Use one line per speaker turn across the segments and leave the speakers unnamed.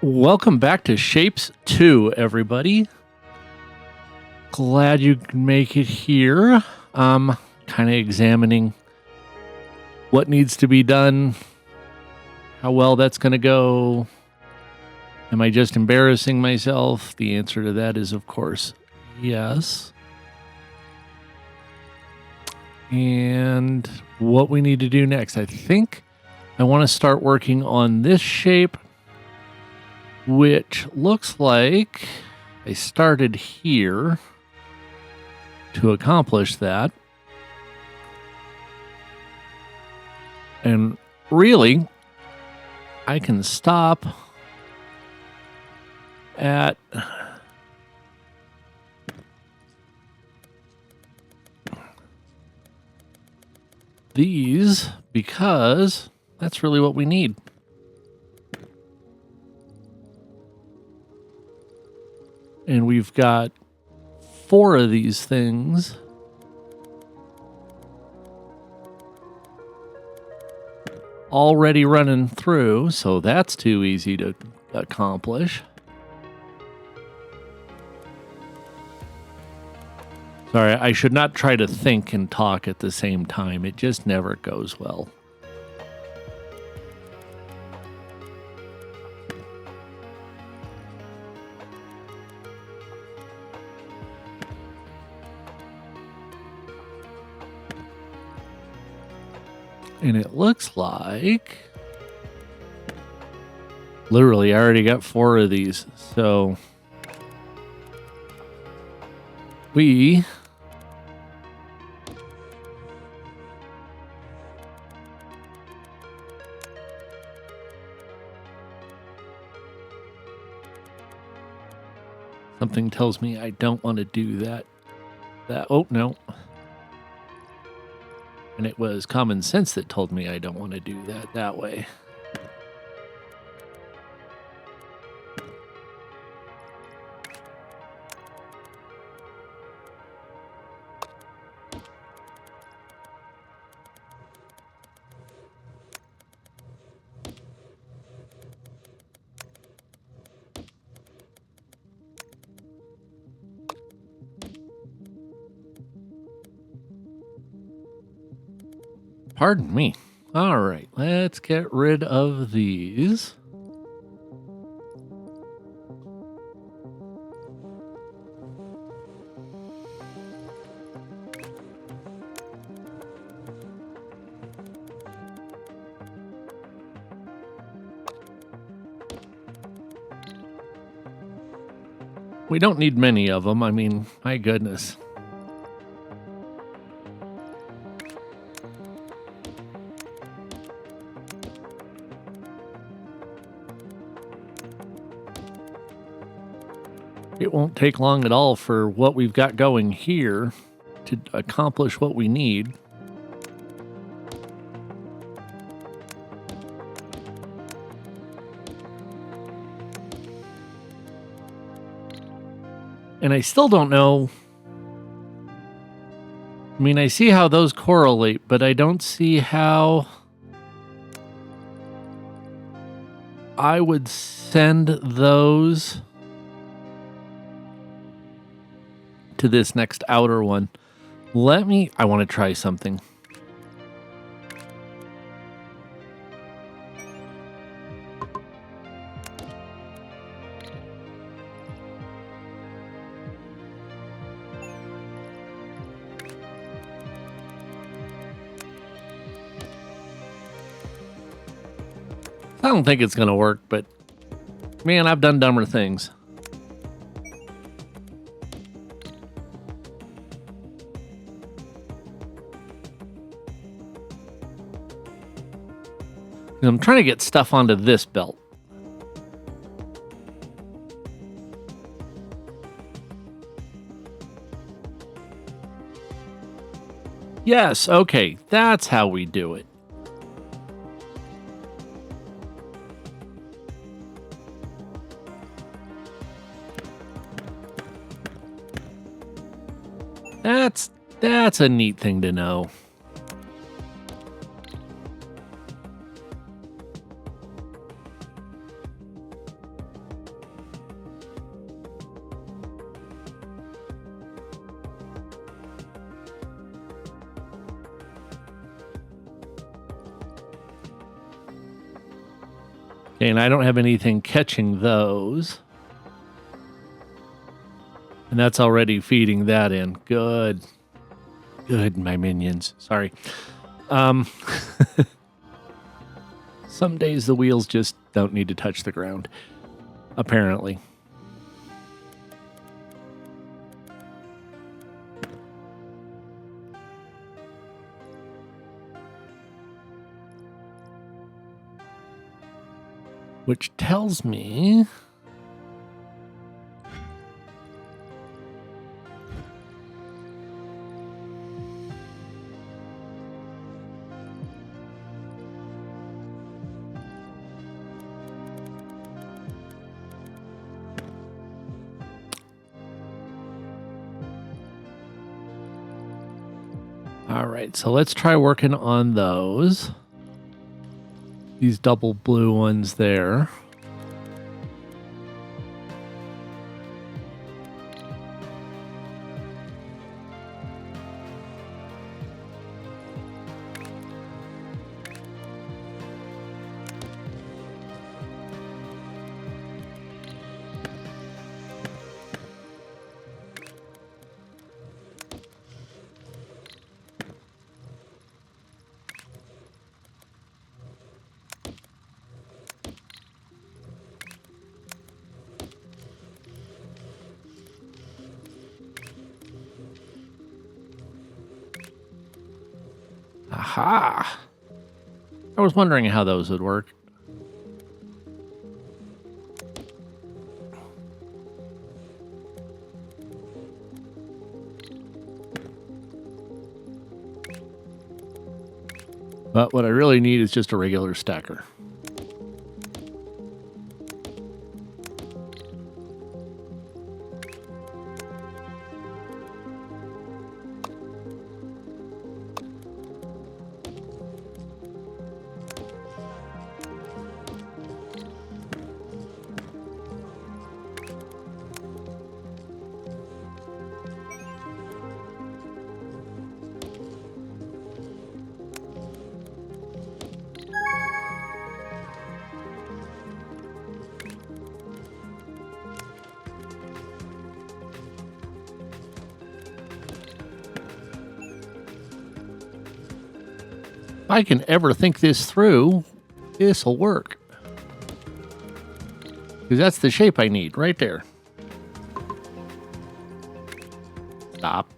Welcome back to Shapes 2, everybody. Glad you can make it here. Kind of examining what needs to be done, how well that's going to go. Am I just embarrassing myself? The answer to that is, of course, yes. And what we need to do next. I think I want to start working on this shape, which looks like I started here to accomplish that. And really, I can stop at these because that's really what we need. And we've got 4 of these things. Already running through, so that's too easy to accomplish. Sorry, I should not try to think and talk at the same time. It just never goes well. And it looks like, literally, I already got 4 of these. So we something tells me I don't want to do that. Oh, no. And it was common sense that told me I don't want to do that way. Pardon me. All right, let's get rid of these. We don't need many of them. I mean, my goodness. It won't take long at all for what we've got going here to accomplish what we need. And I still don't know. I mean, I see how those correlate, but I don't see how I would send those to this next outer one. I want to try something. I don't think it's going to work, but man, I've done dumber things. I'm trying to get stuff onto this belt. Yes, okay, that's how we do it. That's a neat thing to know. Okay, and I don't have anything catching those. And that's already feeding that in. Good. Good, my minions. Sorry. Some days the wheels just don't need to touch the ground, apparently. Which tells me... All right, so let's try working on those. These double blue ones there. Aha! I was wondering how those would work. But what I really need is just a regular stacker. If I can ever think this through, this'll work. Because that's the shape I need, right there. Stop.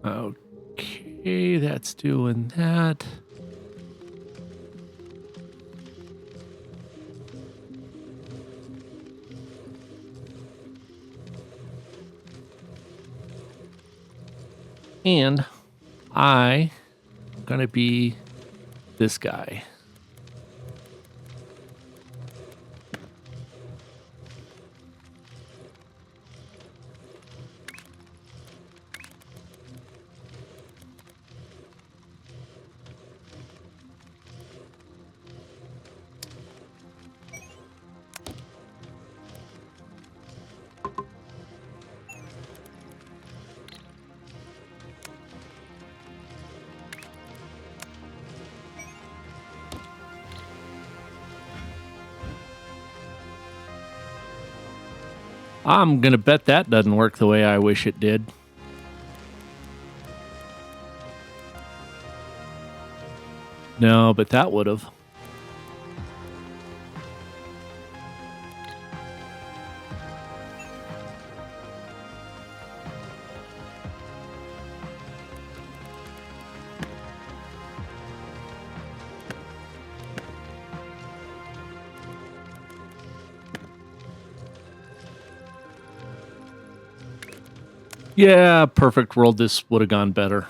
Okay, that's doing that. And I'm gonna be this guy. I'm gonna bet that doesn't work the way I wish it did. No, but that would have. Yeah, perfect world, this would have gone better.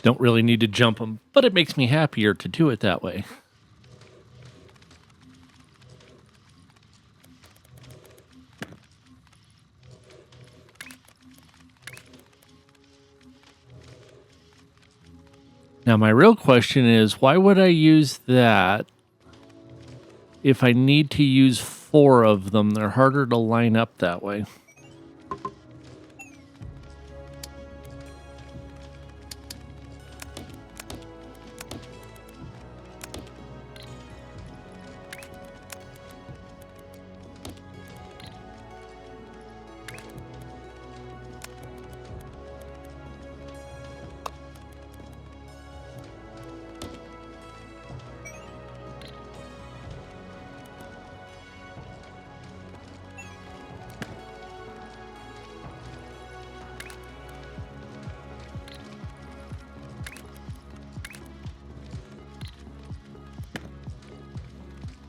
Don't really need to jump them, but it makes me happier to do it that way. Now, my real question is, why would I use that if I need to use 4 of them? They're harder to line up that way.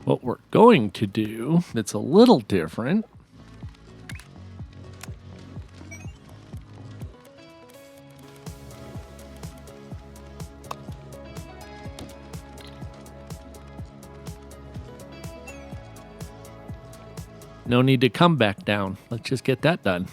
What we're going to do that's a little different no need to come back down. Let's just get that done.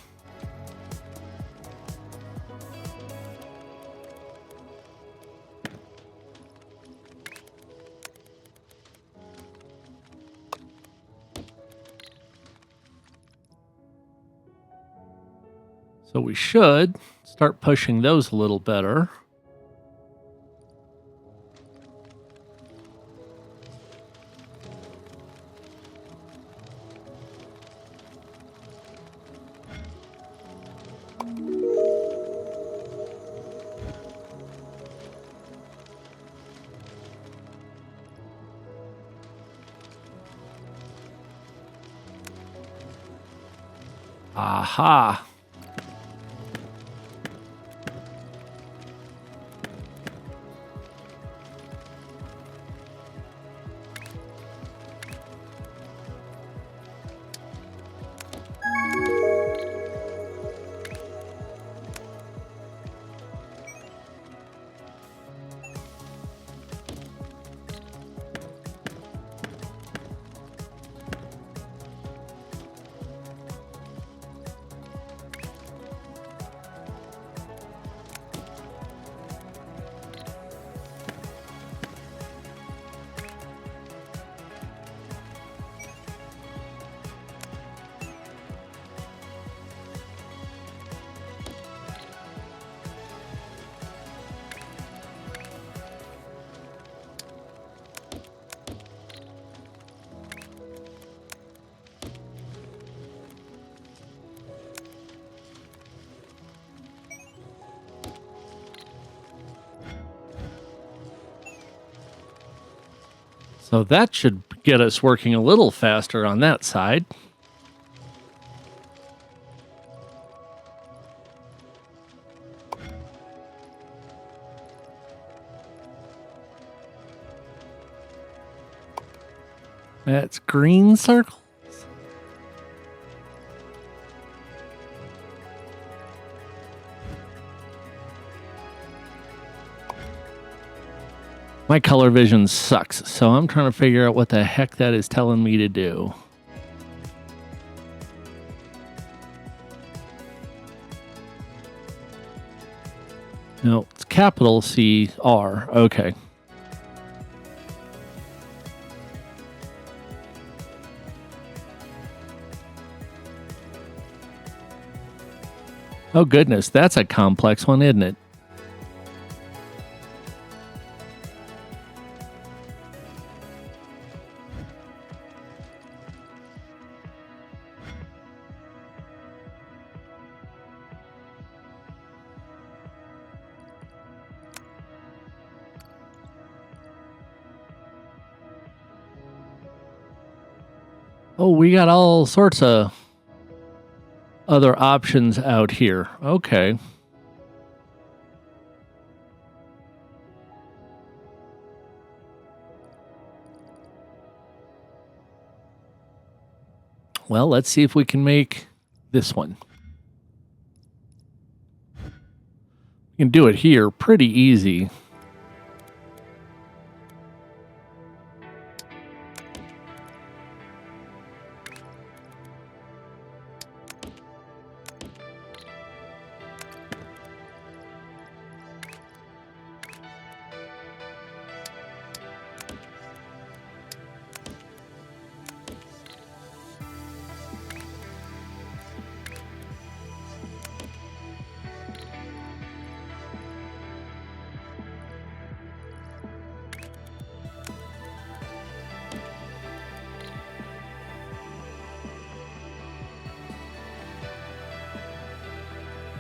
So we should start pushing those a little better. Aha. So that should get us working a little faster on that side. That's green circles. My color vision sucks, so I'm trying to figure out what the heck that is telling me to do. No, it's capital C-R. Okay. Oh, goodness. That's a complex one, isn't it? Oh, we got all sorts of other options out here. Okay. Well, let's see if we can make this one. You can do it here pretty easy.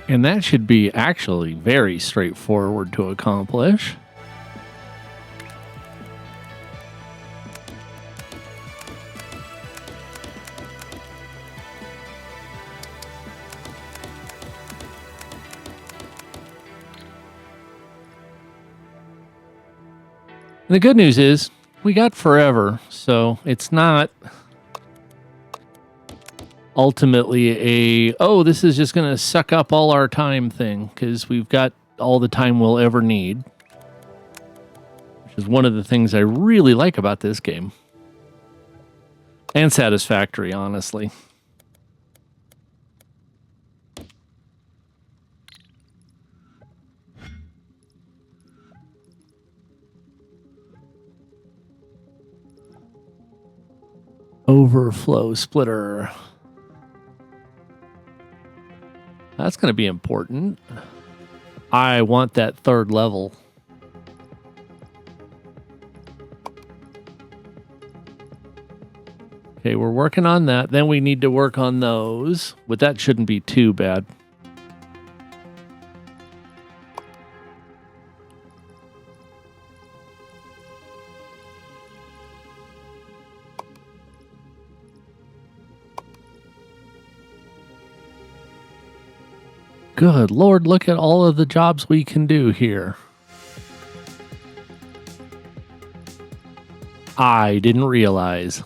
And that should be actually very straightforward to accomplish. And the good news is we got forever, so it's not ultimately this is just going to suck up all our time thing, because we've got all the time we'll ever need, which is one of the things I really like about this game. And satisfactory, honestly. Overflow splitter. That's going to be important. I want that third level. Okay, we're working on that. Then we need to work on those, but that shouldn't be too bad. Good Lord, look at all of the jobs we can do here. I didn't realize.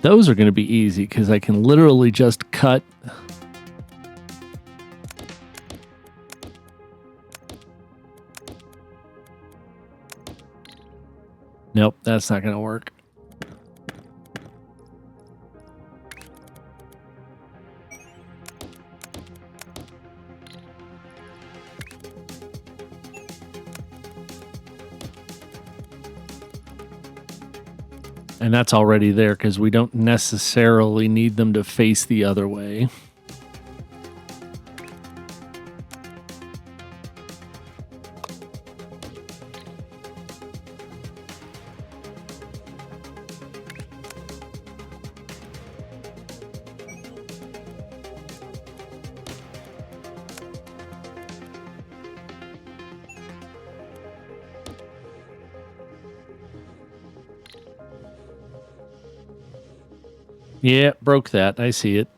Those are going to be easy because I can literally just cut. Nope, that's not going to work. And that's already there because we don't necessarily need them to face the other way. Yeah, broke that. I see it.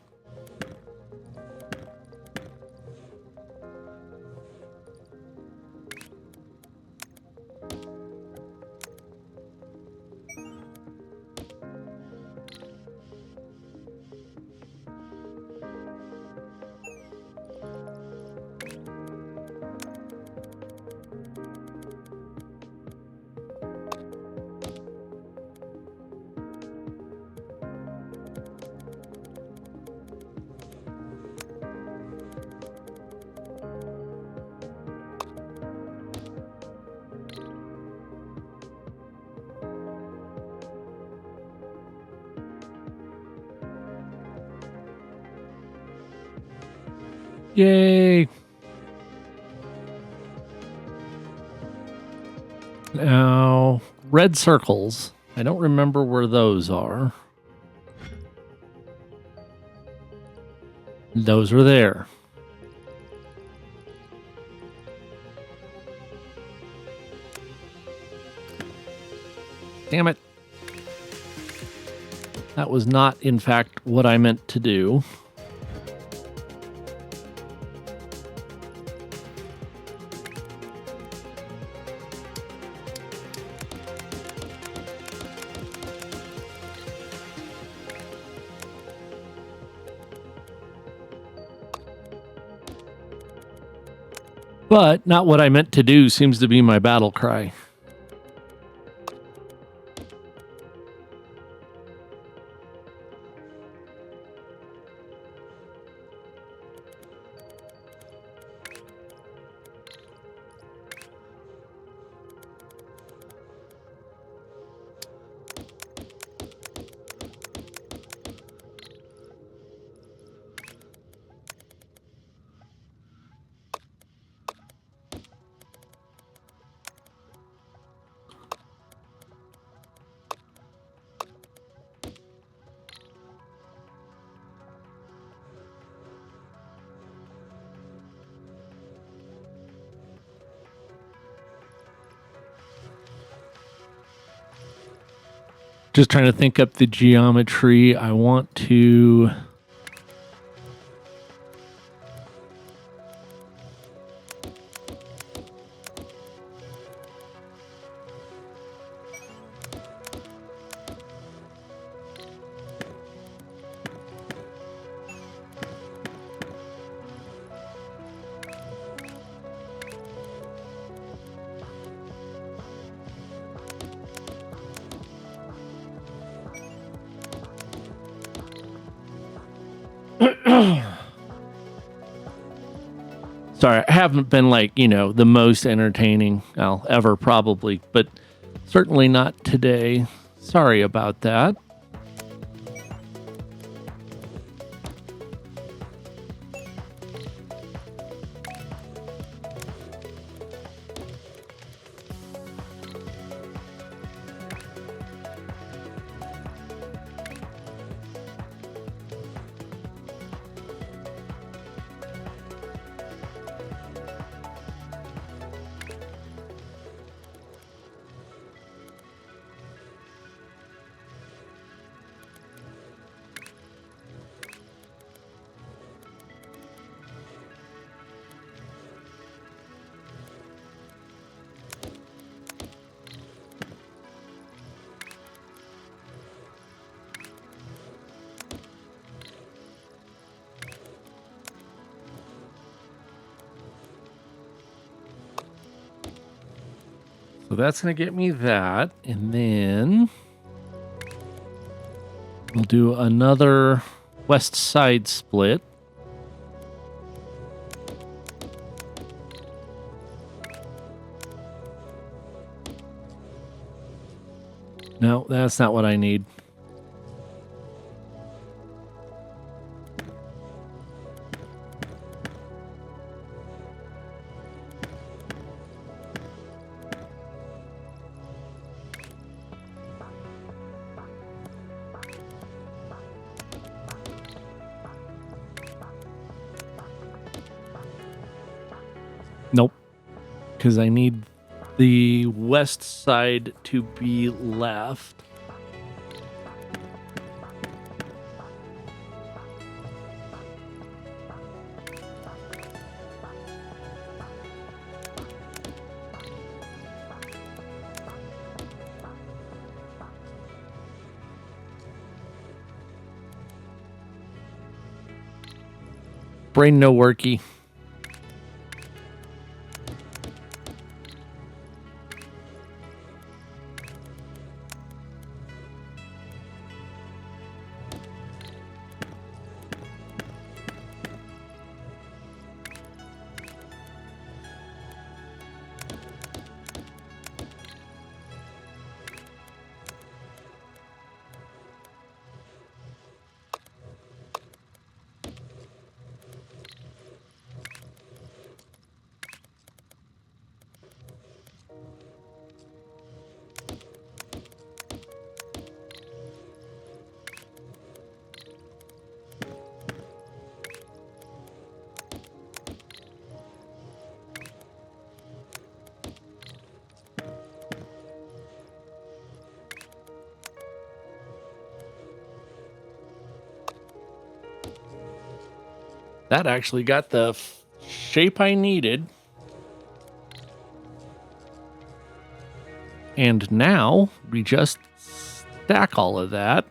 Yay! Now, red circles. I don't remember where those are. Those are there. Damn it. That was not, in fact, what I meant to do. But not what I meant to do seems to be my battle cry. Just trying to think up the geometry. I want to... Sorry, I haven't been like, the most entertaining I'll ever probably, but certainly not today. Sorry about that. So that's going to get me that. And then we'll do another west side split. No, that's not what I need. Nope. Because I need the west side to be left. Brain no worky. That actually got the shape I needed. And now we just stack all of that.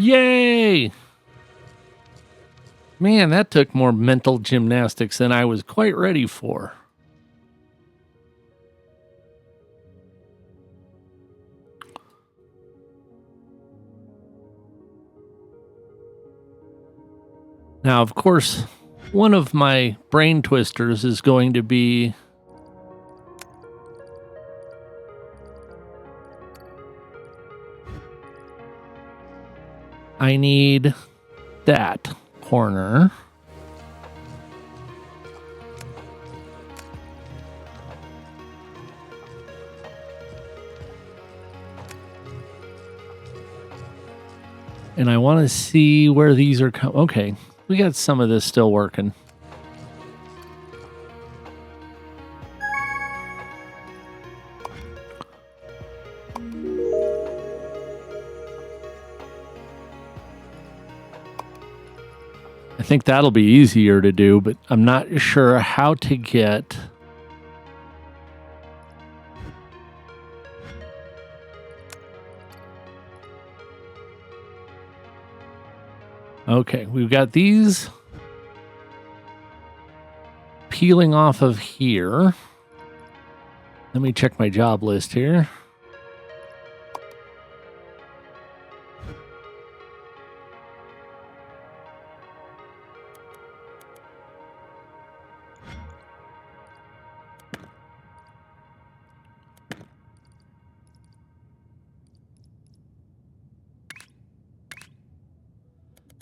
Yay! Man, that took more mental gymnastics than I was quite ready for. Now, of course, one of my brain twisters is going to be I need that corner. And I want to see where these are coming. Okay, we got some of this still working. I think that'll be easier to do, but I'm not sure how to get... Okay, we've got these peeling off of here. Let me check my job list here.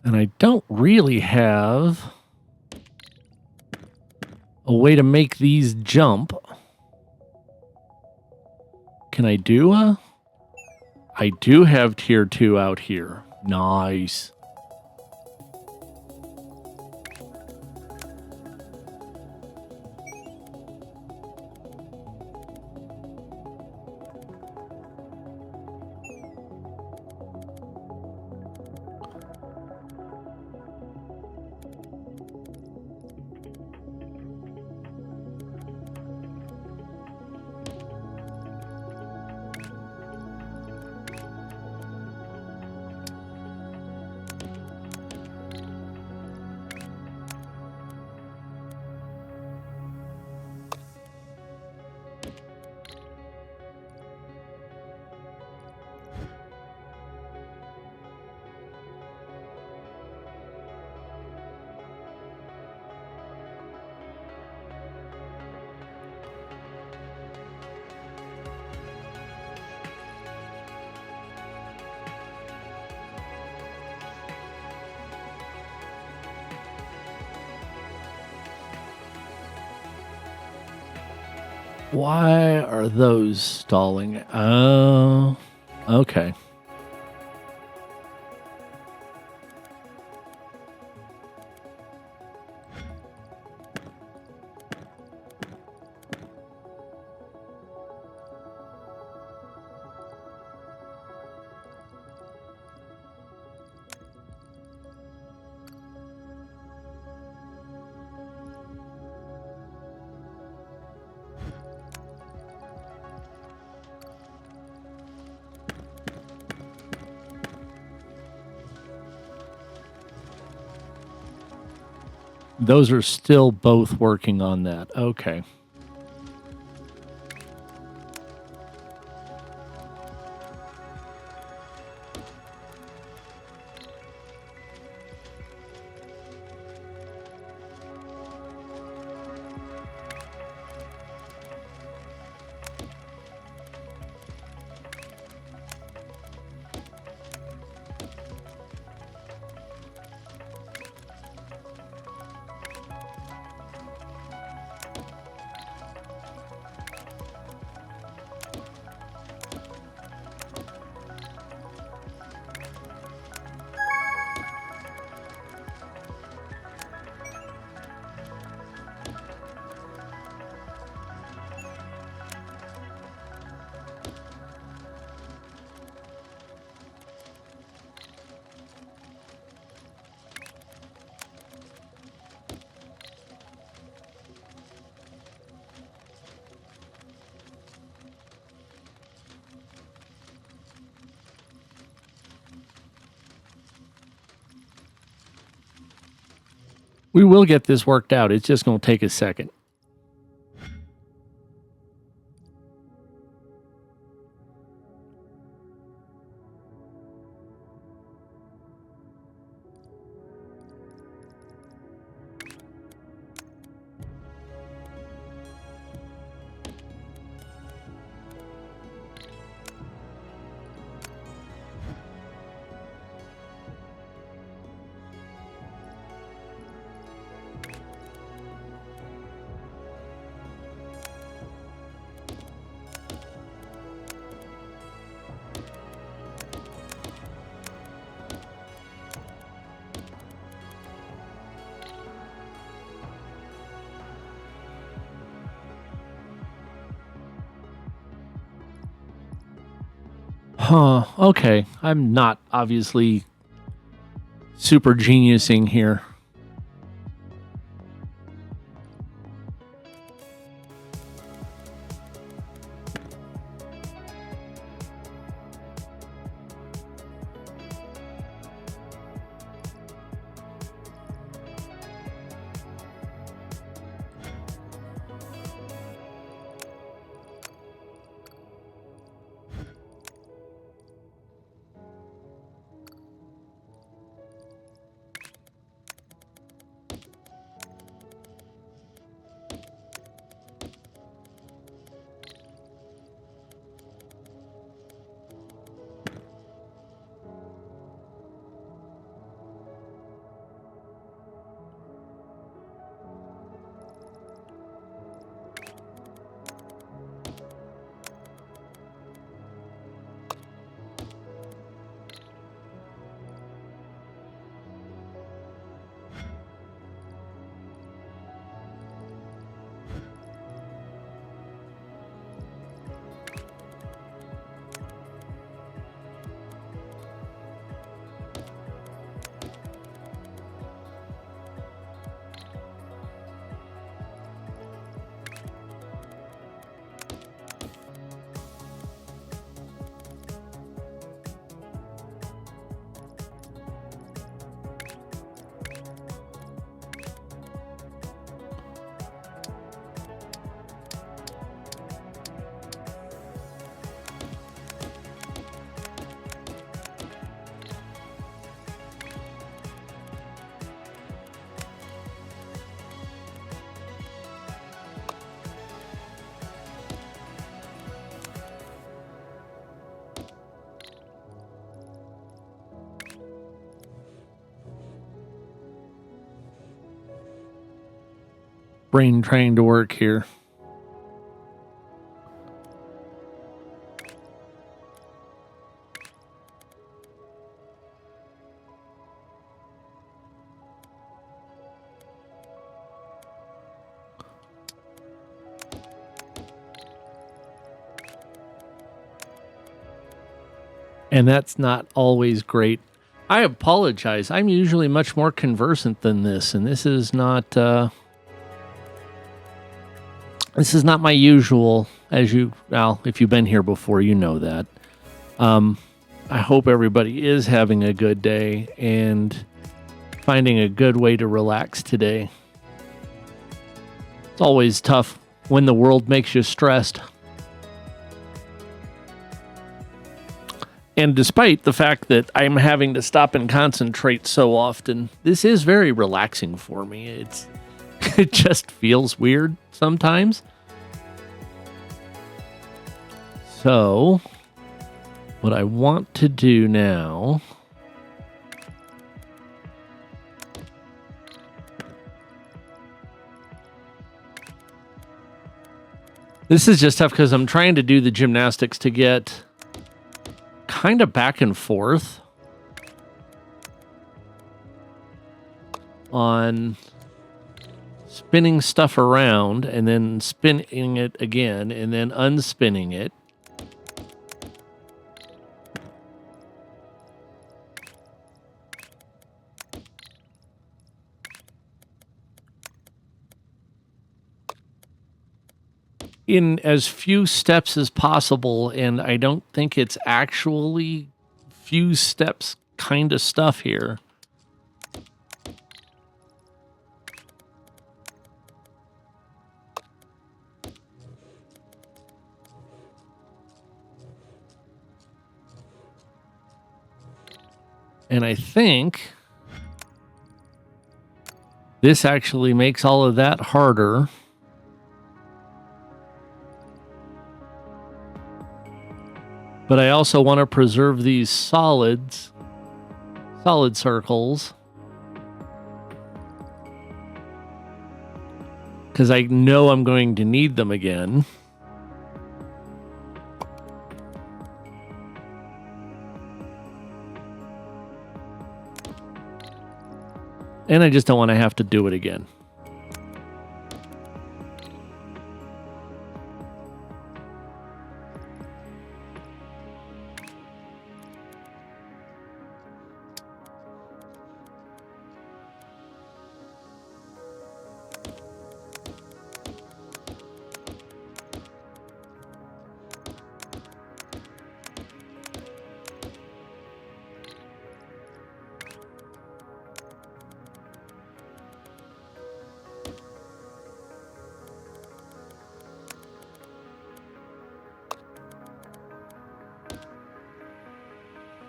And I don't really have a way to make these jump. Can I do a... I do have tier 2 out here. Nice. Why are those stalling? Oh, okay. Those are still both working on that. Okay. We will get this worked out. It's just going to take a second. Huh, okay. I'm not obviously super geniusing here. Brain trying to work here. And that's not always great. I apologize. I'm usually much more conversant than this, and this is not my usual. As you, well, if you've been here before, you know that. I hope everybody is having a good day and finding a good way to relax today. It's always tough when the world makes you stressed. And despite the fact that I'm having to stop and concentrate so often, this is very relaxing for me. It just feels weird sometimes. So, what I want to do now this is just tough because I'm trying to do the gymnastics to get kind of back and forth on spinning stuff around and then spinning it again and then unspinning it. In as few steps as possible, and I don't think it's actually few steps kind of stuff here. And I think this actually makes all of that harder. But I also want to preserve these solid circles. Because I know I'm going to need them again. And I just don't want to have to do it again.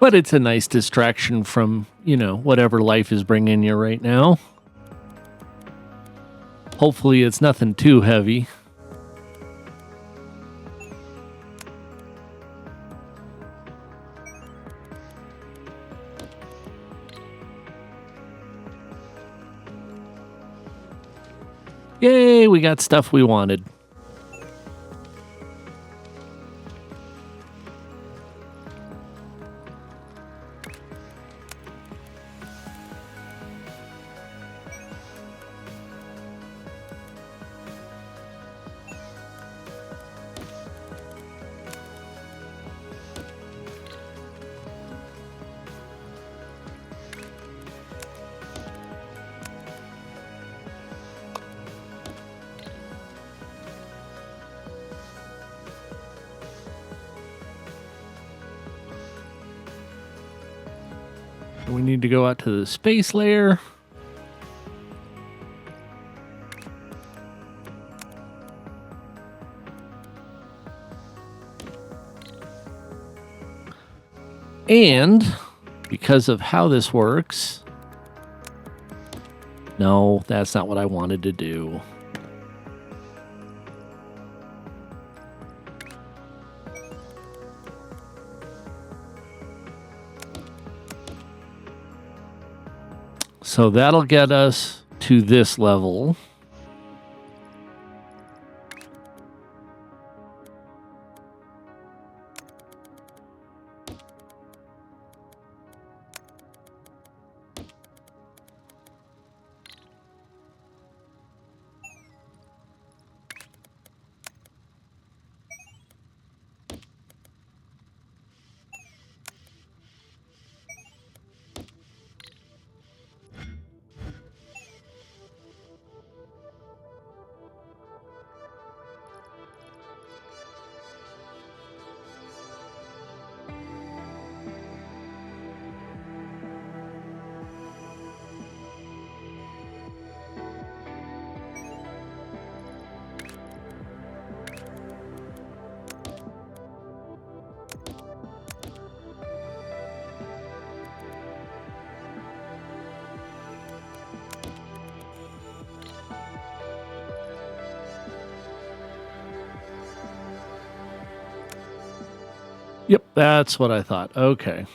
But it's a nice distraction from, whatever life is bringing you right now. Hopefully it's nothing too heavy. Yay, we got stuff we wanted. We need to go out to the space layer. And because of how this works, no, that's not what I wanted to do. So that'll get us to this level. Yep, that's what I thought. Okay.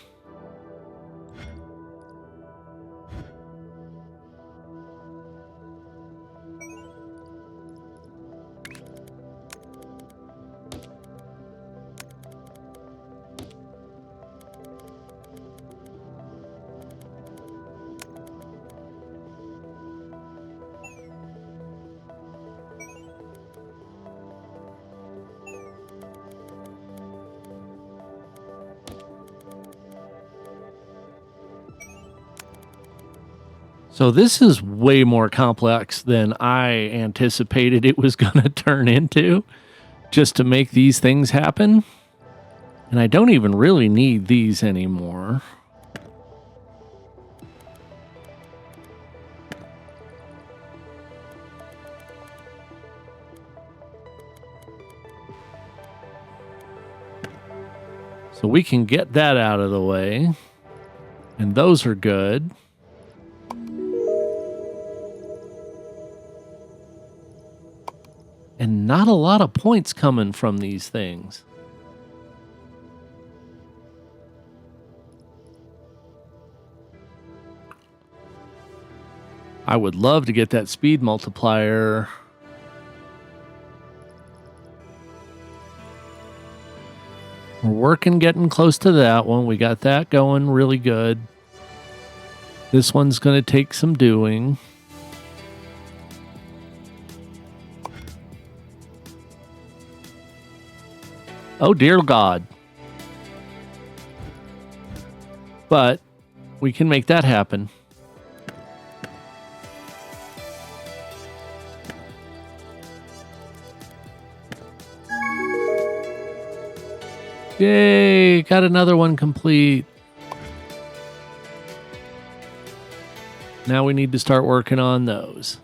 So this is way more complex than I anticipated it was going to turn into, just to make these things happen. And I don't even really need these anymore. So we can get that out of the way. And those are good. And not a lot of points coming from these things. I would love to get that speed multiplier. We're working, getting close to that one. We got that going really good. This one's going to take some doing. Oh, dear God. But we can make that happen. Yay, got another one complete. Now we need to start working on those.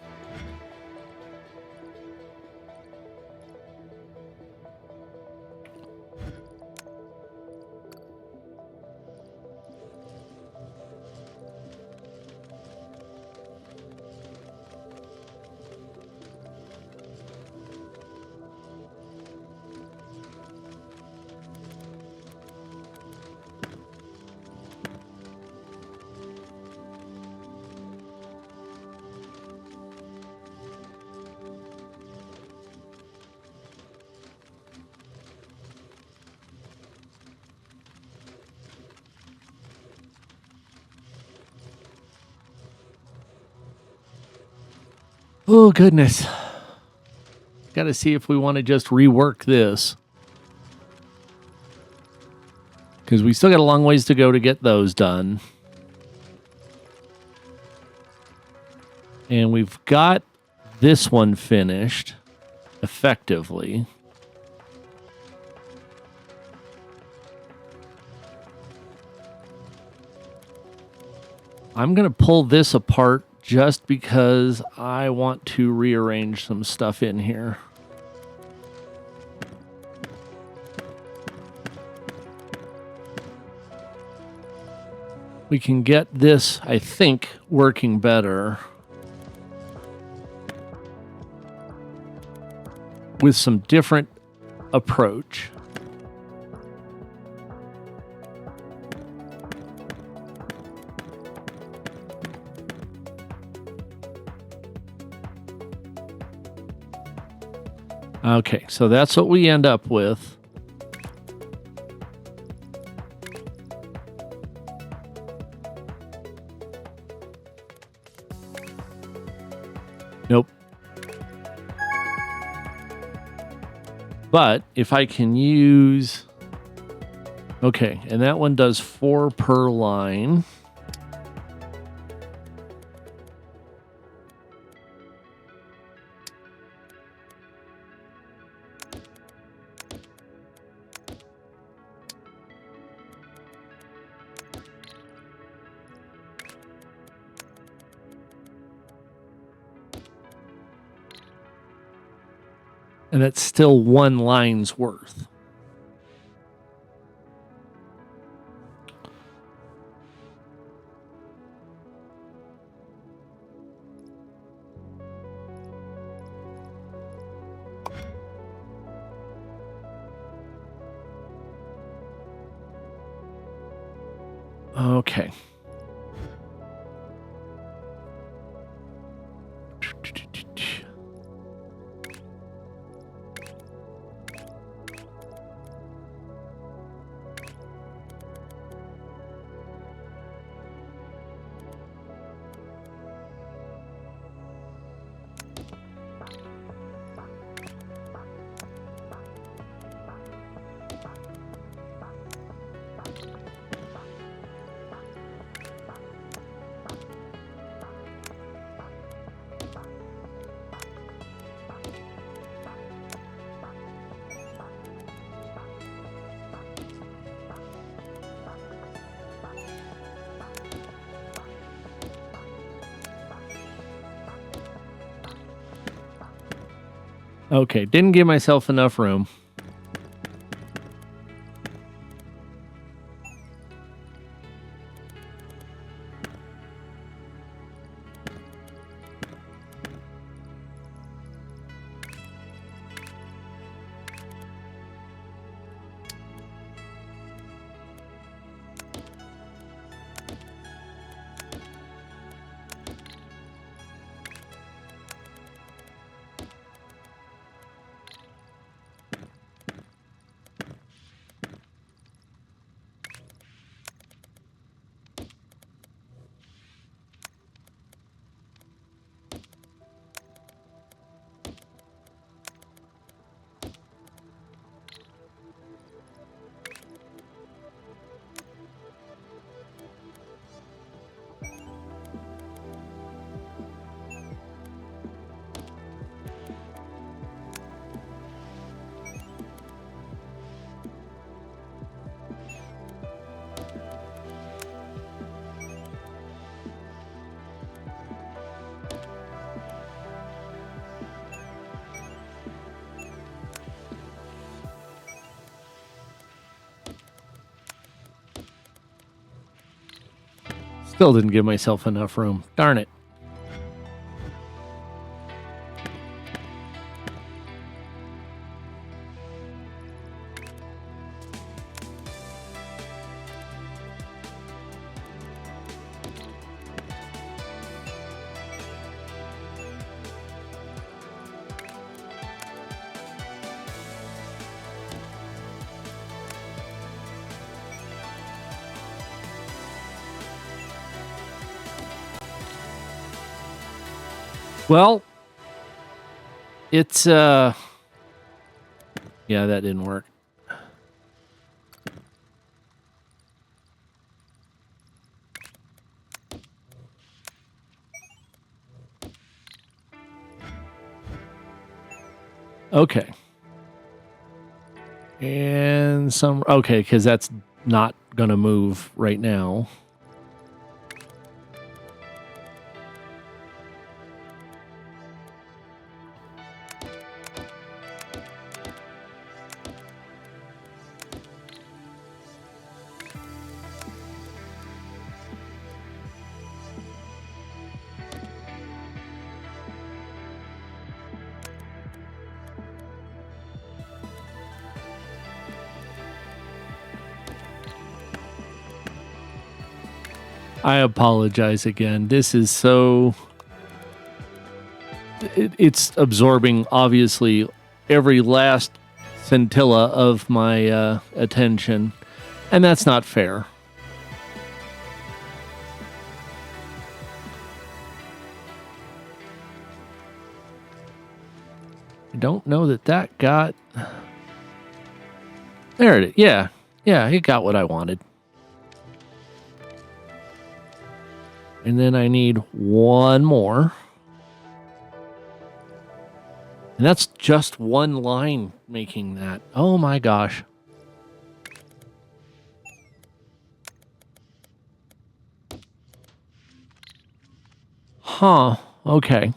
Oh, goodness. Got to see if we want to just rework this. Because we still got a long ways to go to get those done. And we've got this one finished effectively. I'm going to pull this apart just because I want to rearrange some stuff in here. We can get this, I think, working better with some different approach. Okay, so that's what we end up with. Nope. But if I can use... Okay, and that one does 4 per line. And that's still 1 line's worth. Okay. Okay, didn't give myself enough room. Still didn't give myself enough room. Darn it. Well, it's, yeah, that didn't work. Okay. And some, okay, because that's not going to move right now. I apologize again. This is so... It's absorbing, obviously, every last scintilla of my attention. And that's not fair. I don't know that got... There it is. Yeah. Yeah, it got what I wanted. And then I need one more. And that's just one line making that. Oh my gosh. Huh. Okay.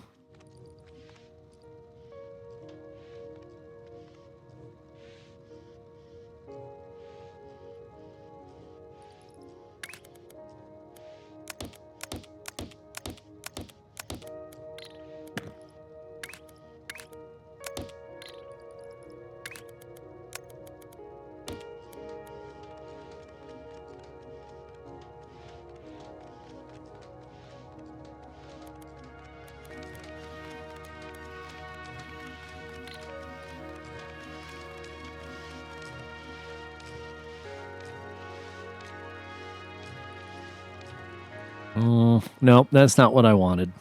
Nope, that's not what I wanted.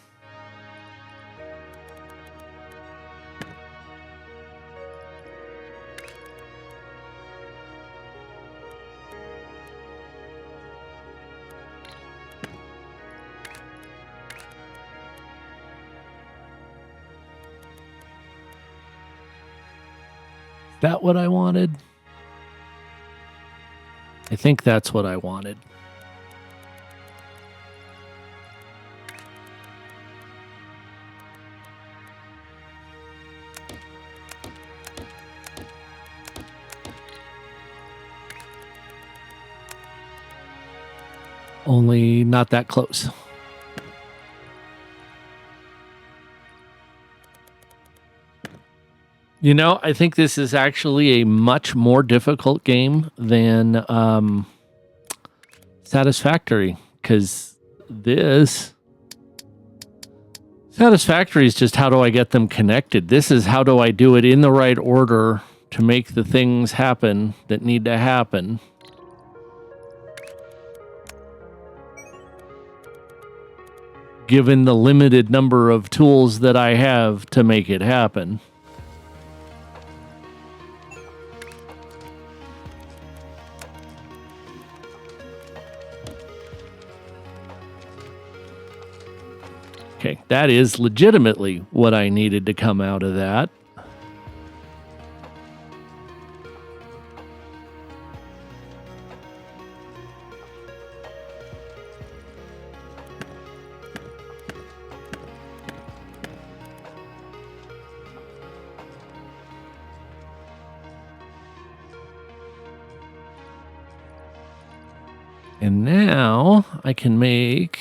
Is that what I wanted? I think that's what I wanted. Only not that close. You know, I think this is actually a much more difficult game than Satisfactory, because this... Satisfactory is just how do I get them connected. This is how do I do it in the right order to make the things happen that need to happen. Given the limited number of tools that I have to make it happen. Okay, that is legitimately what I needed to come out of that. And now I can make...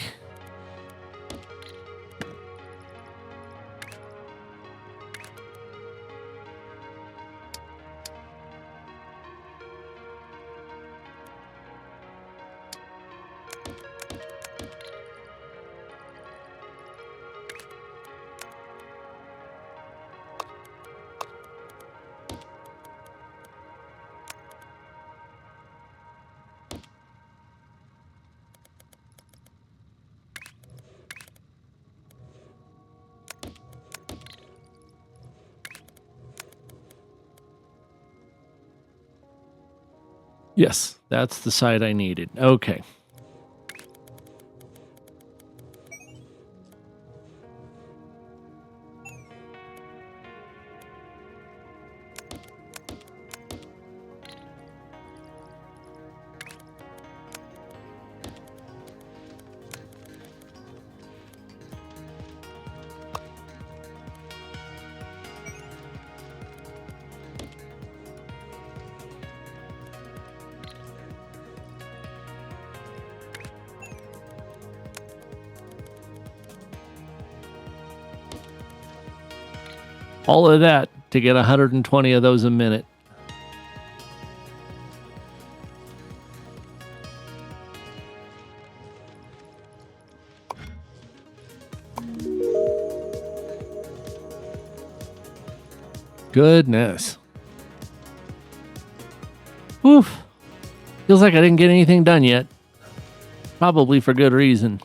Yes, that's the side I needed. Okay. All of that to get 120 of those a minute. Goodness. Oof. Feels like I didn't get anything done yet. Probably for good reason.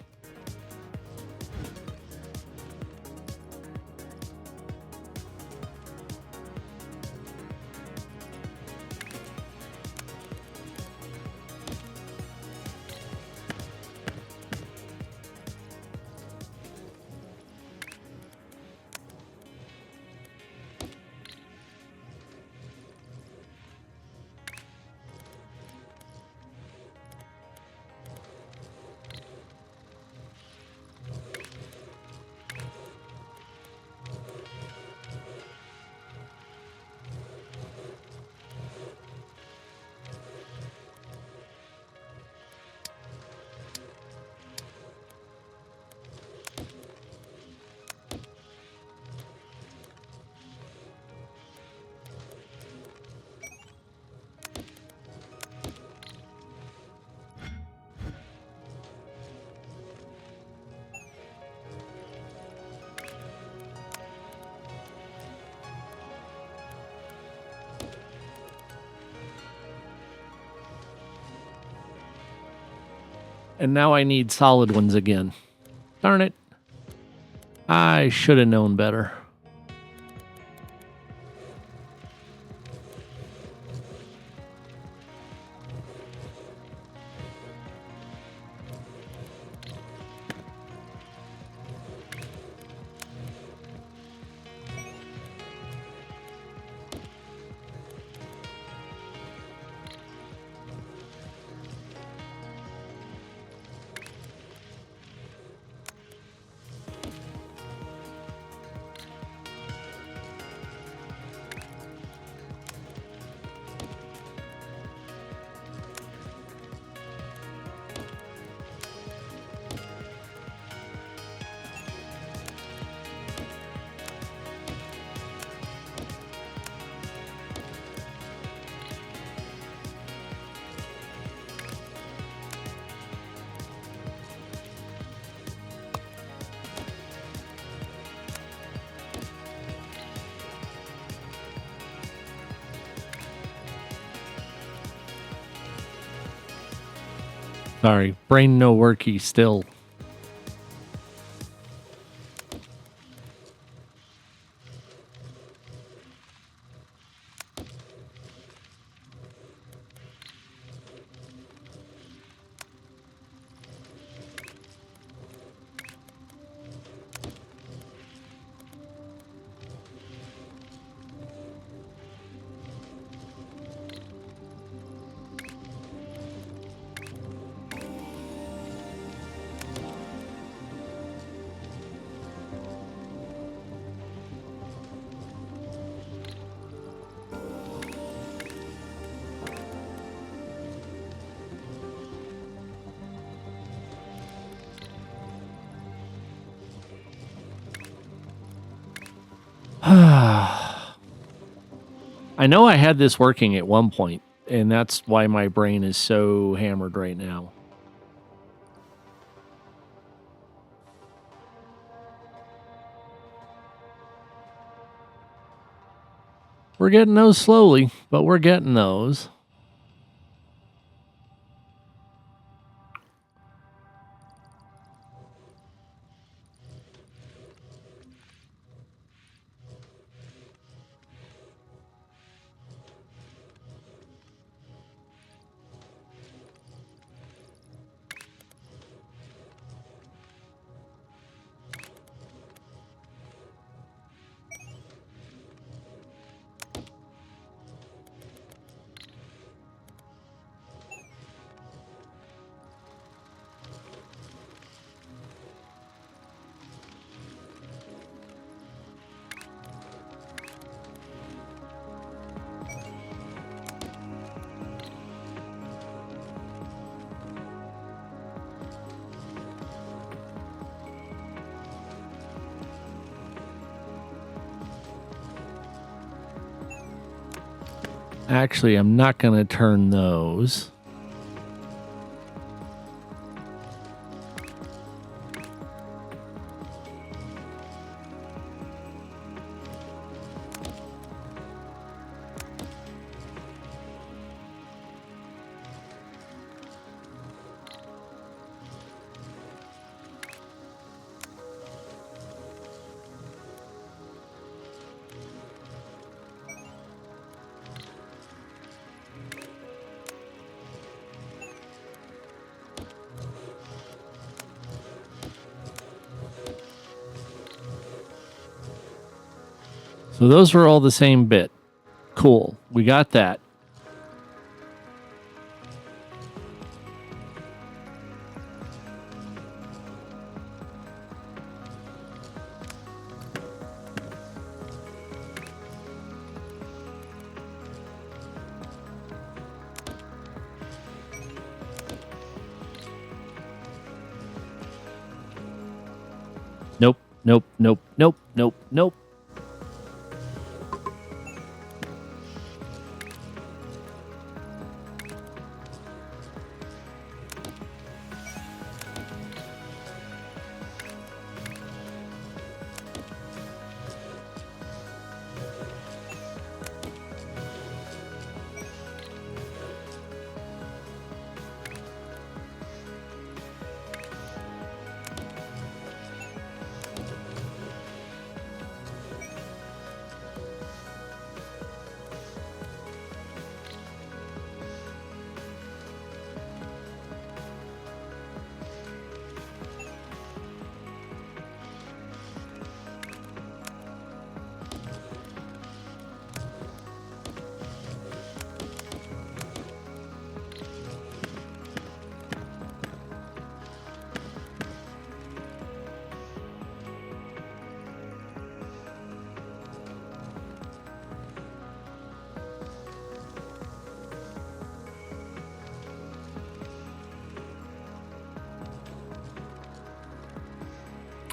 And now I need solid ones again. Darn it. I should have known better. Sorry, brain no worky still. I know I had this working at one point, and that's why my brain is so hammered right now. We're getting those slowly, but we're getting those. Actually, I'm not going to turn those. So those were all the same bit. Cool. We got that. Nope, nope, nope, nope, nope, nope.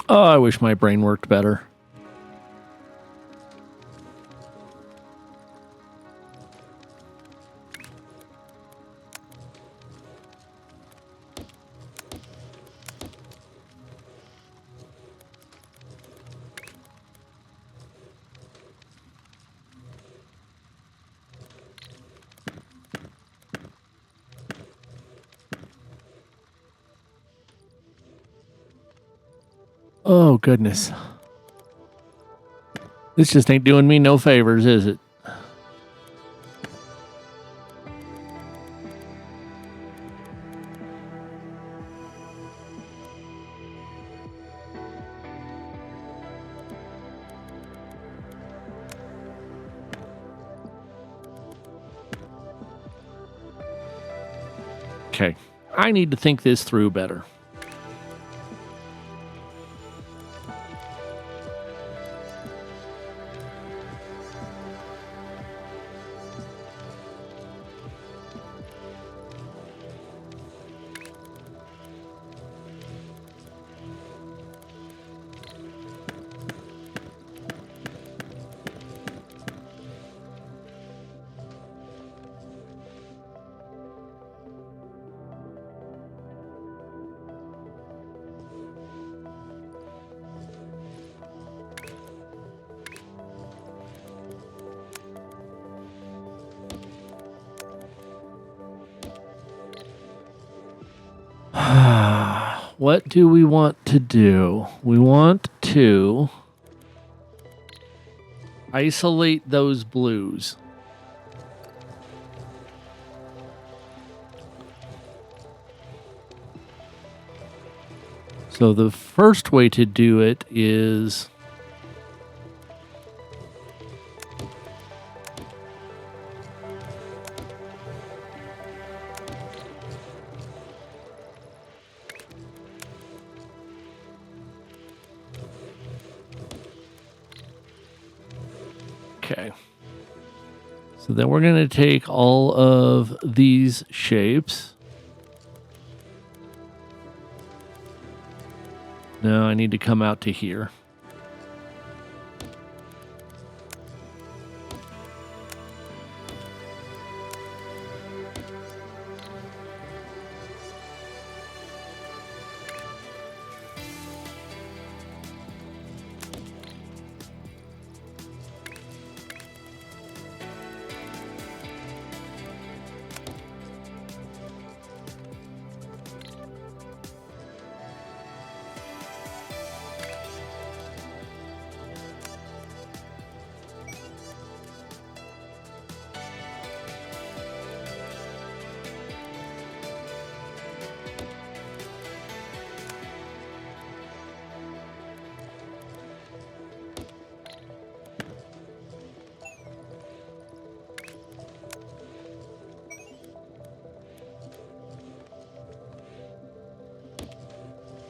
Oh, I wish my brain worked better. Oh, goodness. This just ain't doing me no favors, is it? Okay. I need to think this through better. what do we want to do? We want to isolate those blues. So the first way to do it is okay. So then we're going to take all of these shapes. No, I need to come out to here.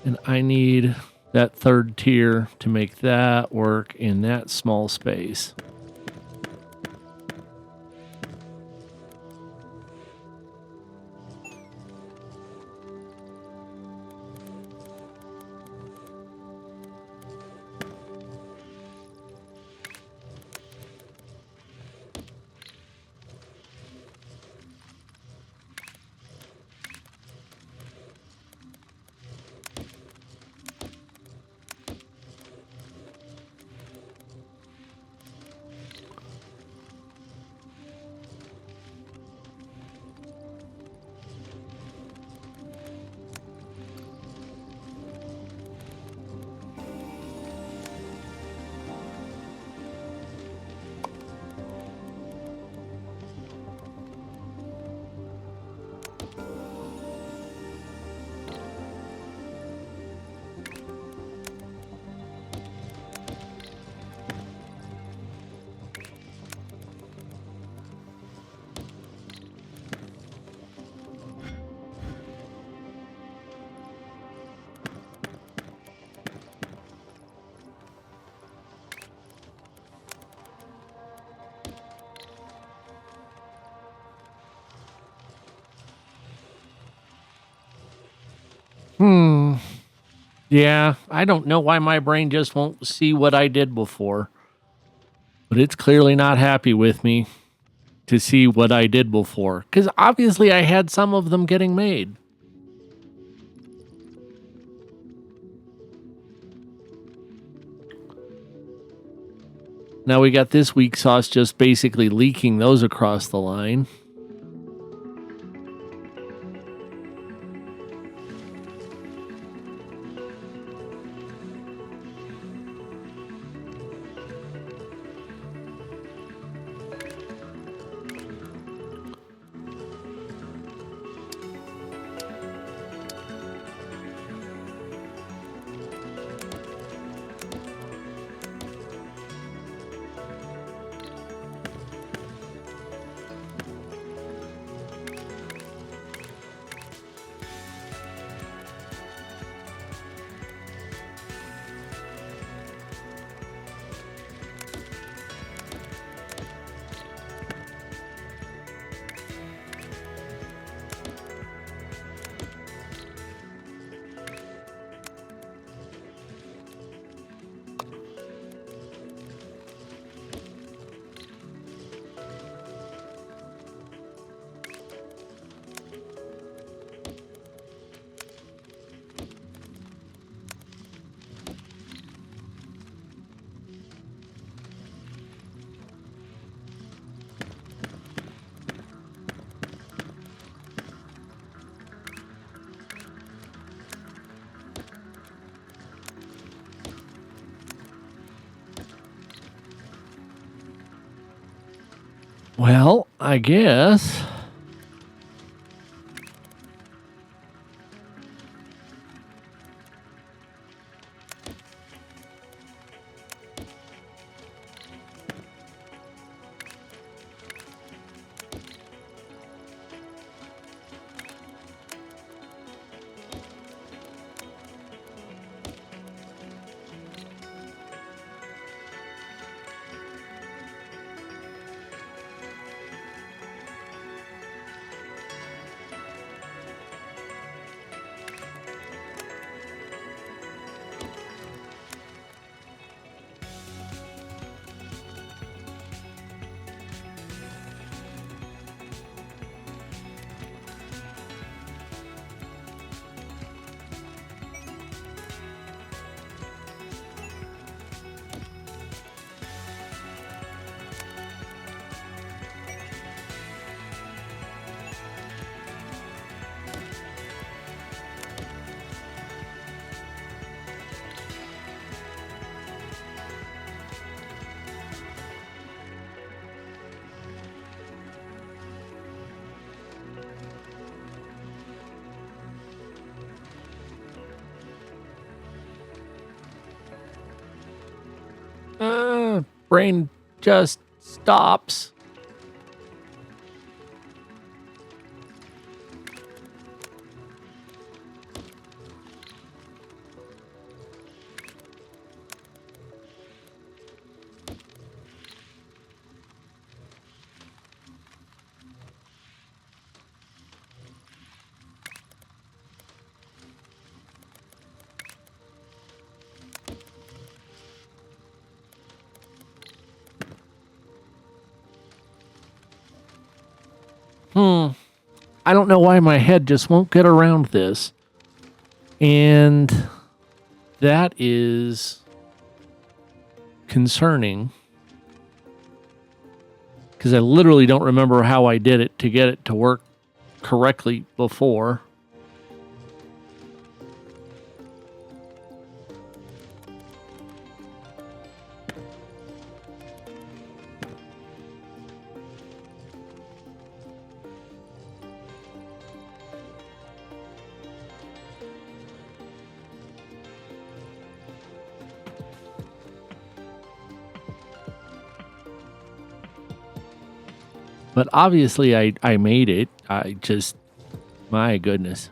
And I need that third tier to make that work in that small space. Yeah, I don't know why my brain just won't see what I did before. But it's clearly not happy with me to see what I did before. Because obviously I had some of them getting made. Now we got this weak sauce just basically leaking those across the line. Well, I guess. Brain just stops. I don't know why my head just won't get around this. And that is concerning. Because I literally don't remember how I did it to get it to work correctly before. But obviously I made it. My goodness.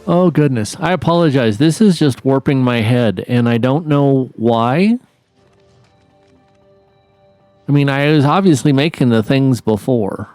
Oh, goodness. I apologize. This is just warping my head, and I don't know why. I mean, I was obviously making the things before.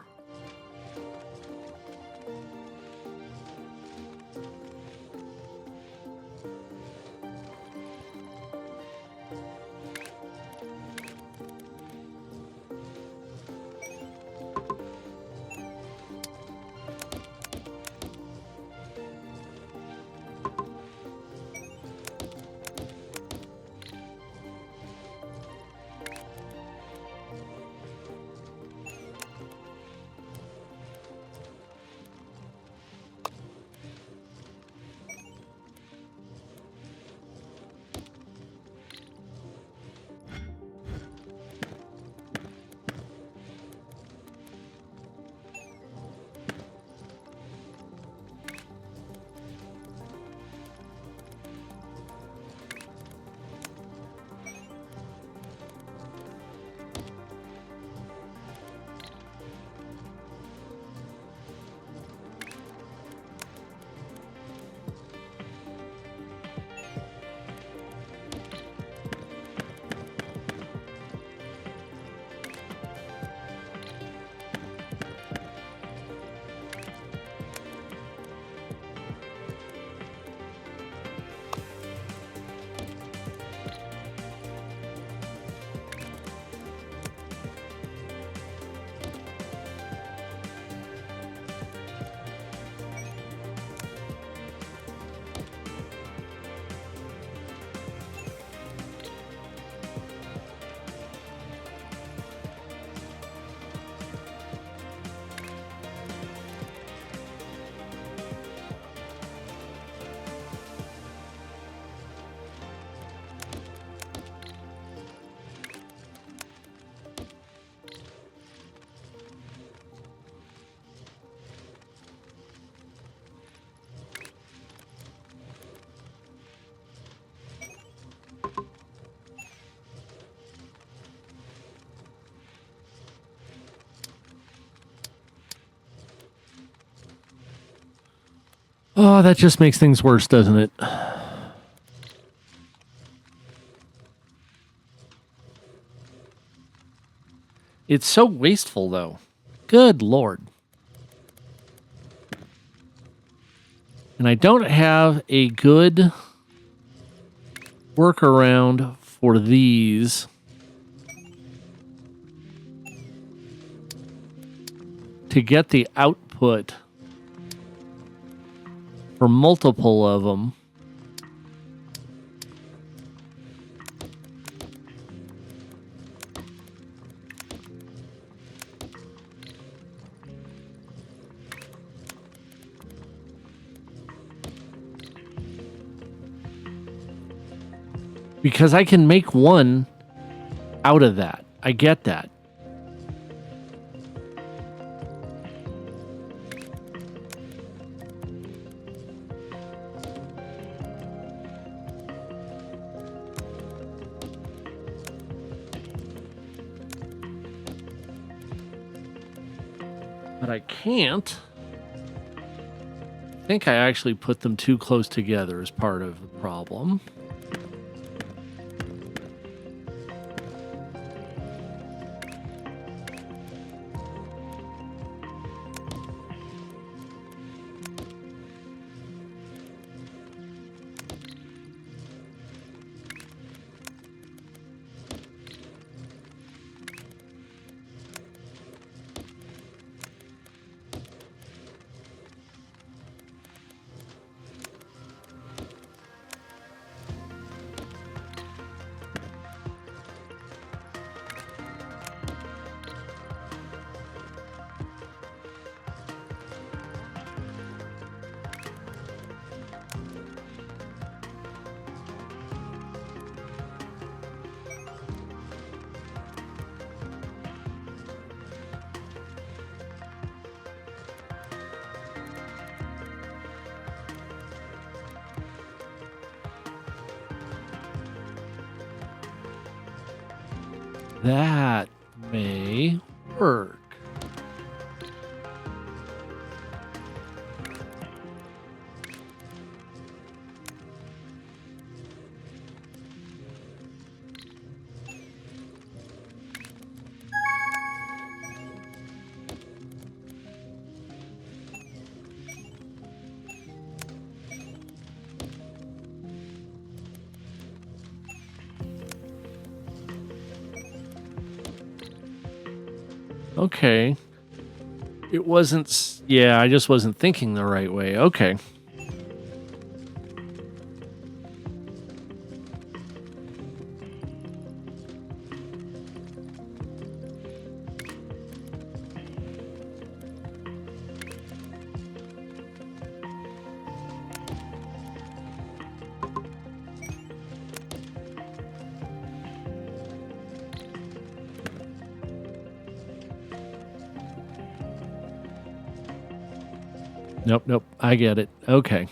Oh, that just makes things worse, doesn't it? It's so wasteful, though. Good Lord. And I don't have a good workaround for these. To get the output for multiple of them. Because I can make one out of that. I get that. But I can't. I think I actually put them too close together as part of the problem. That may work. Okay. It wasn't... Yeah, I just wasn't thinking the right way. Okay. Nope. I get it. Okay.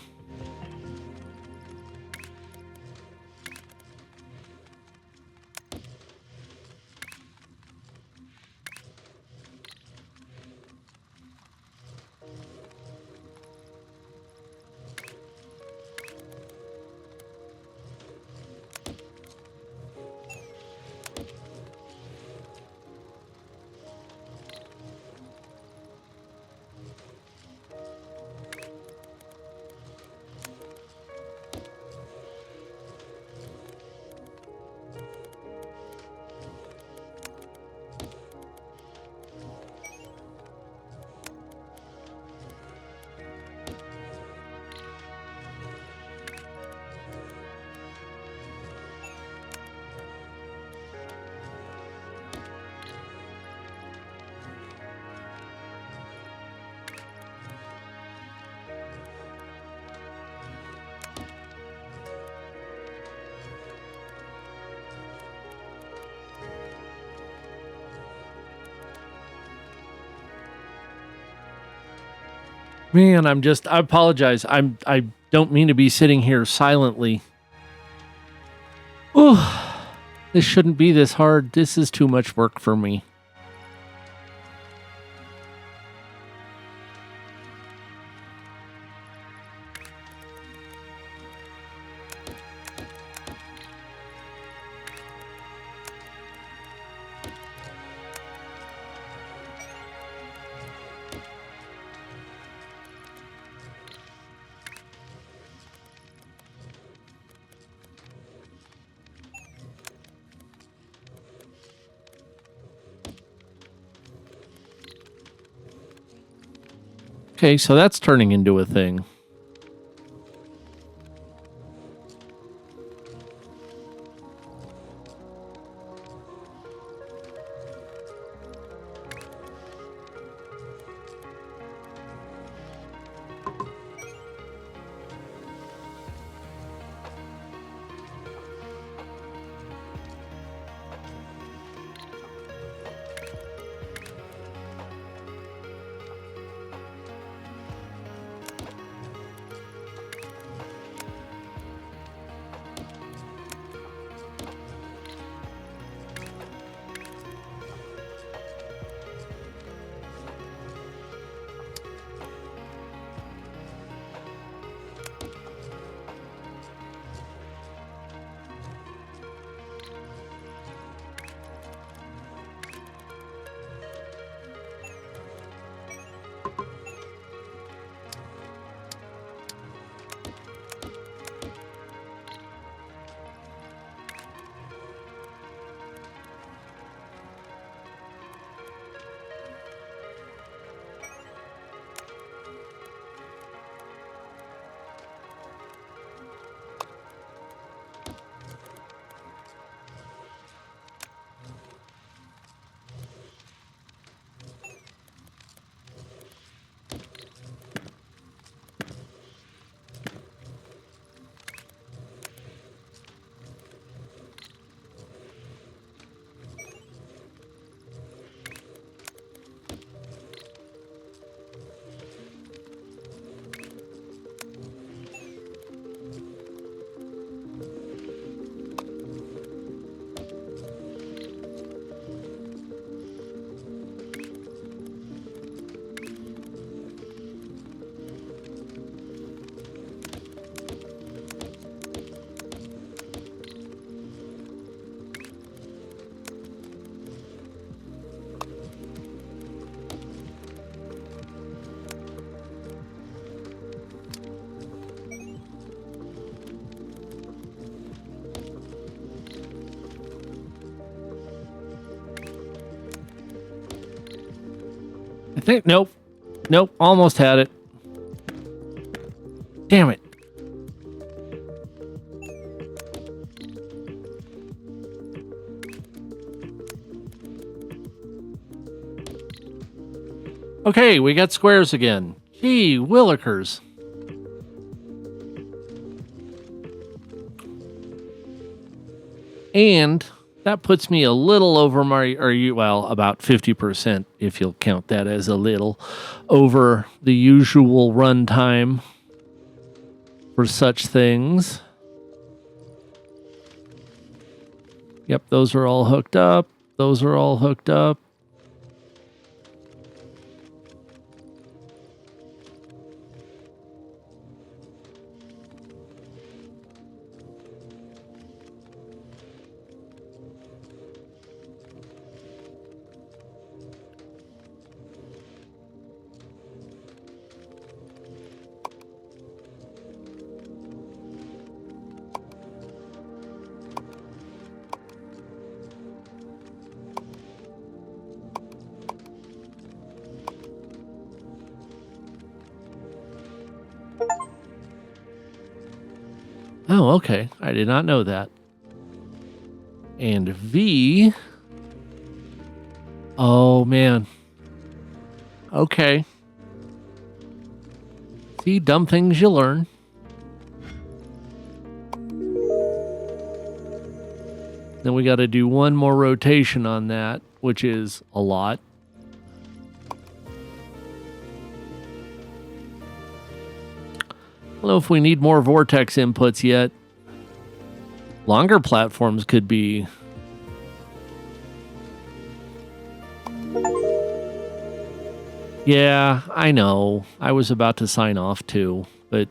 Man, I apologize. I don't mean to be sitting here silently. Oh, this shouldn't be this hard. This is too much work for me. Okay, so that's turning into a thing. I think, nope. Nope, almost had it. Damn it. Okay, we got squares again. Gee, willikers. And that puts me a little over well, about 50%, if you'll count that as a little, over the usual runtime for such things. Yep, those are all hooked up. Those are all hooked up. Oh, okay. I did not know that. And V. Oh, man. Okay. See, dumb things you learn. Then we got to do one more rotation on that, which is a lot. I don't know if we need more vortex inputs yet. Longer platforms could be. Yeah, I know. I was about to sign off too, but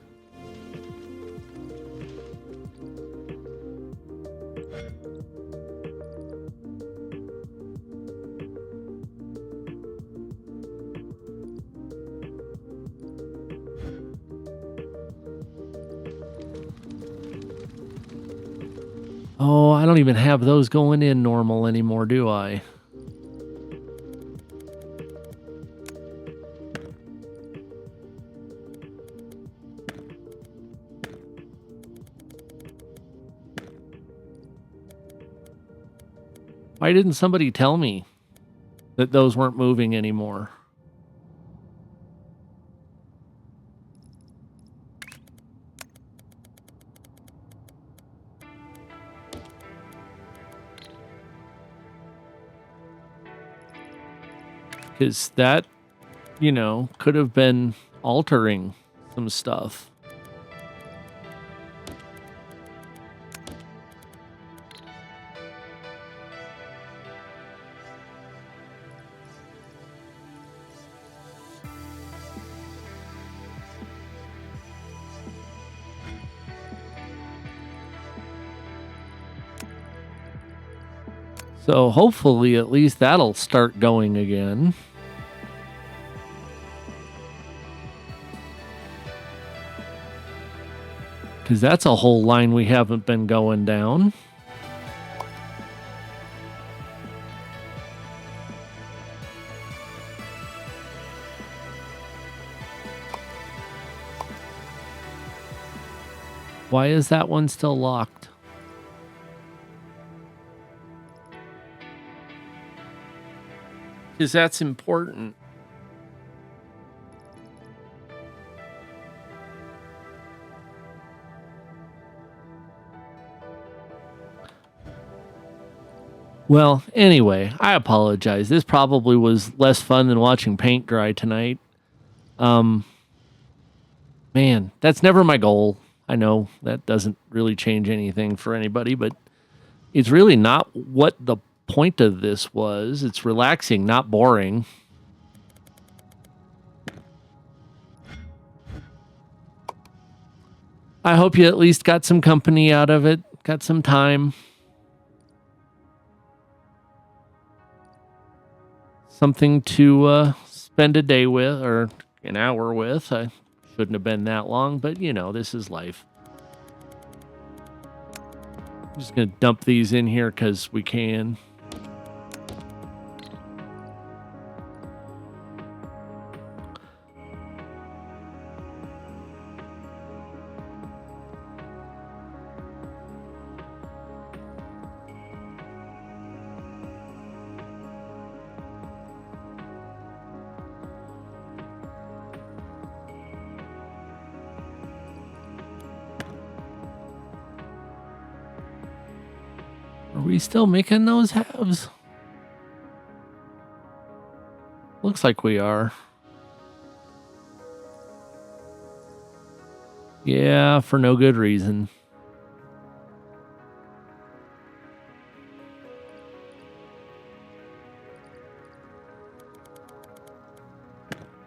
oh, I don't even have those going in normal anymore, do I? Why didn't somebody tell me that those weren't moving anymore? Because that, could have been altering some stuff. So hopefully at least that'll start going again. Because that's a whole line we haven't been going down. Why is that one still locked? Because that's important. Well, anyway, I apologize. This probably was less fun than watching paint dry tonight. Man, that's never my goal. I know that doesn't really change anything for anybody, but it's really not what the point of this was. It's relaxing, not boring. I hope you at least got some company out of it, got some time. Something to spend a day with or an hour with. I shouldn't have been that long, but this is life. I'm just going to dump these in here because we can. Are we still making those halves? Looks like we are. Yeah, for no good reason.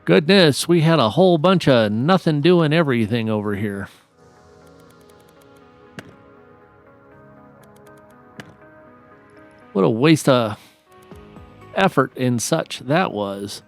Goodness, we had a whole bunch of nothing doing everything over here. What a waste of effort and such that was.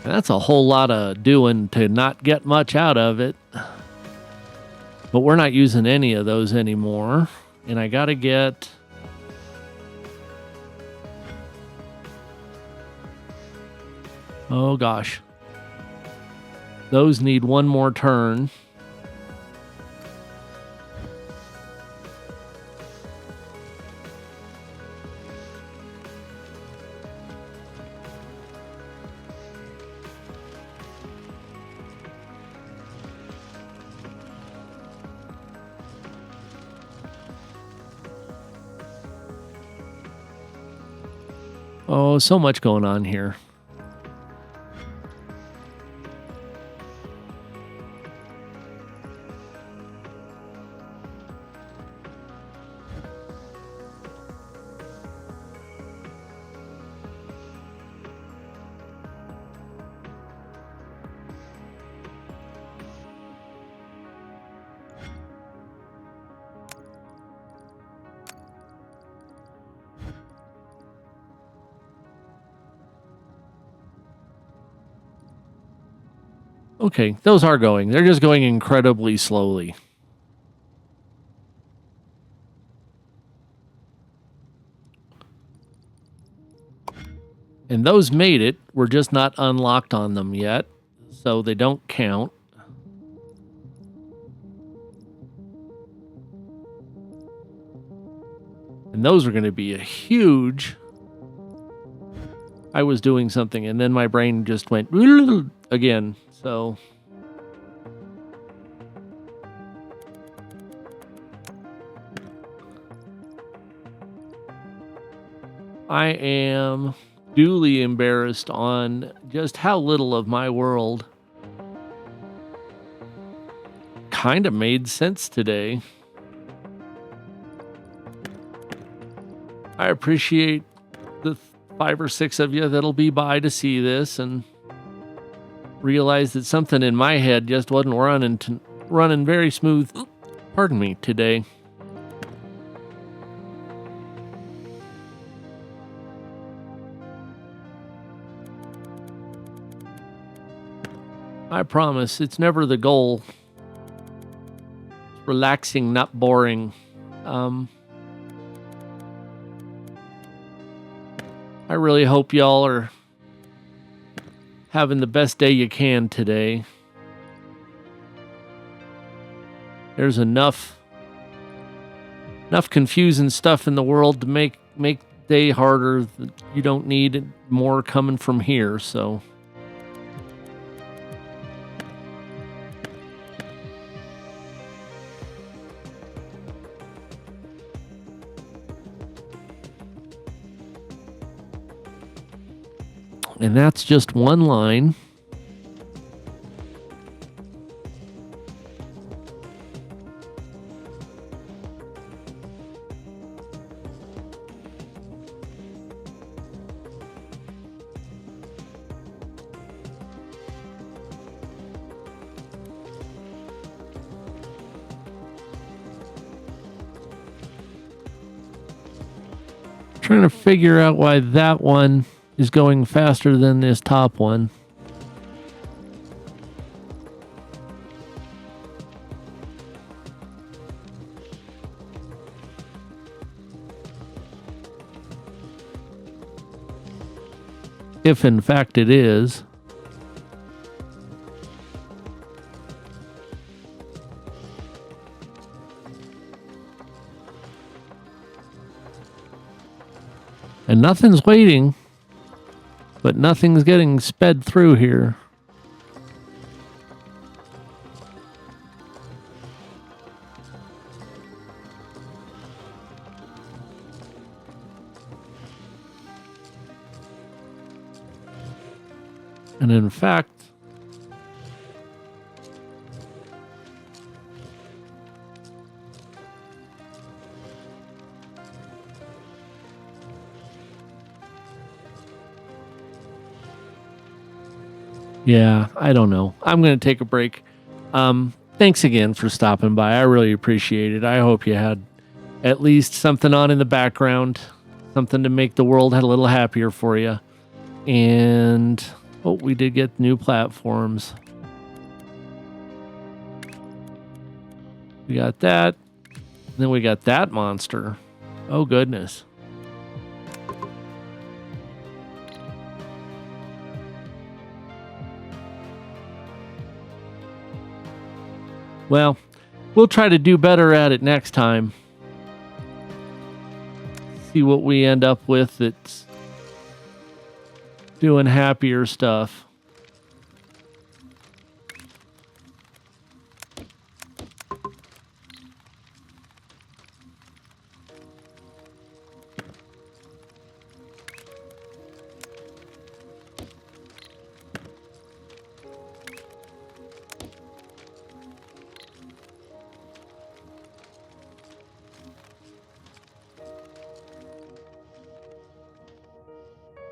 That's a whole lot of doing to not get much out of it. But we're not using any of those anymore. And I gotta get... Oh gosh. Those need one more turn. Oh, so much going on here. Okay, those are going. They're just going incredibly slowly. And those made it. We're just not unlocked on them yet, so they don't count. And those are going to be a huge... I was doing something, and then my brain just went again, so... I am duly embarrassed on just how little of my world kind of made sense today. I appreciate the 5 or 6 of you that'll be by to see this and realize that something in my head just wasn't running very smooth, pardon me, today. I promise, it's never the goal. It's relaxing, not boring. I really hope y'all are having the best day you can today. There's enough confusing stuff in the world to make day harder. You don't need more coming from here, so... And that's just one line. Trying to figure out why that one is going faster than this top one. If in fact it is. And nothing's waiting. But nothing's getting sped through here. And in fact, yeah, I don't know. I'm going to take a break. Thanks again for stopping by. I really appreciate it. I hope you had at least something on in the background, something to make the world a little happier for you. And oh, we did get new platforms. We got that. Then we got that monster. Oh, goodness. Well, we'll try to do better at it next time. See what we end up with that's doing happier stuff.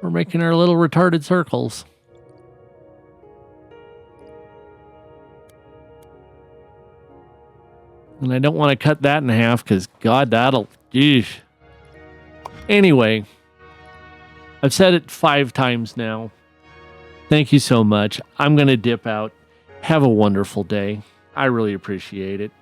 We're making our little retarded circles. And I don't want to cut that in half because, God, that'll... Eesh. Anyway, I've said it 5 times now. Thank you so much. I'm going to dip out. Have a wonderful day. I really appreciate it.